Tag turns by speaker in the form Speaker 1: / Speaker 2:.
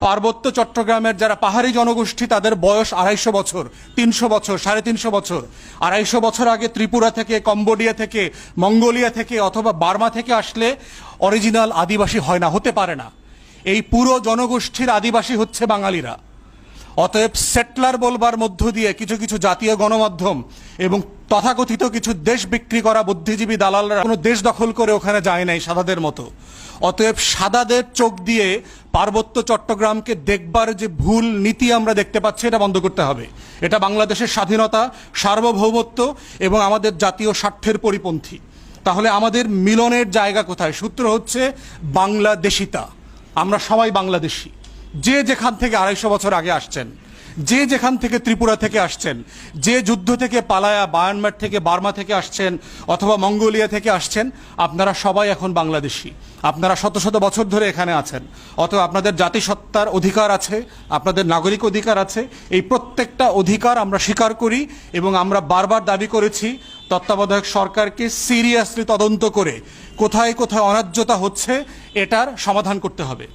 Speaker 1: পার্বত্য চট্টগ্রামের যারা পাহাড়ি জনগোষ্ঠী তাদের বয়স 250 বছর, 300 বছর, 350 বছর। 250 বছর আগে ত্রিপুরা থেকে, কম্বোডিয়া থেকে, মঙ্গোলিয়া থেকে অথবা বার্মা থেকে আসলে অরিজিনাল আদিবাসী হয় না, হতে পারে না। এই পুরো জনগোষ্ঠীর আদিবাসী হচ্ছে বাঙালিরা। অতএব সেটলার বলবার মধ্য দিয়ে কিছু কিছু জাতীয় গণমাধ্যম এবং তথাকথিত কিছু দেশ বিক্রি করা বুদ্ধিজীবী দালালরা কোনো দেশ দখল করে ওখানে যায় নাই সাদাদের মতো। অতএব সাদাদের চোখ দিয়ে পার্বত্য চট্টগ্রামকে দেখবার যে ভুল নীতি আমরা দেখতে পাচ্ছি, এটা বন্ধ করতে হবে। এটা বাংলাদেশের স্বাধীনতা, সার্বভৌমত্ব এবং আমাদের জাতীয় স্বার্থের পরিপন্থী। তাহলে আমাদের মিলনের জায়গা কোথায়? সূত্র হচ্ছে বাংলাদেশিতা। আমরা সবাই বাংলাদেশি। যে যেখান থেকে 250 বছর আগে আসছেন, যে যেখান থেকে ত্রিপুরা থেকে আসছেন, যে যুদ্ধ থেকে পালায়া মায়ানমার থেকে, বার্মা থেকে আসছেন অথবা মঙ্গোলিয়া থেকে আসছেন, আপনারা সবাই এখন বাংলাদেশি। আপনারা শত শত বছর ধরে এখানে আছেন। অথবা আপনাদের জাতিসত্তার অধিকার আছে, আপনাদের নাগরিক অধিকার আছে। এই প্রত্যেকটা অধিকার আমরা স্বীকার করি এবং আমরা বারবার দাবি করেছি তত্ত্বাবধায়ক সরকারকে সিরিয়াসলি তদন্ত করে কোথায় কোথায় অন্যায্যতা হচ্ছে এটার সমাধান করতে হবে।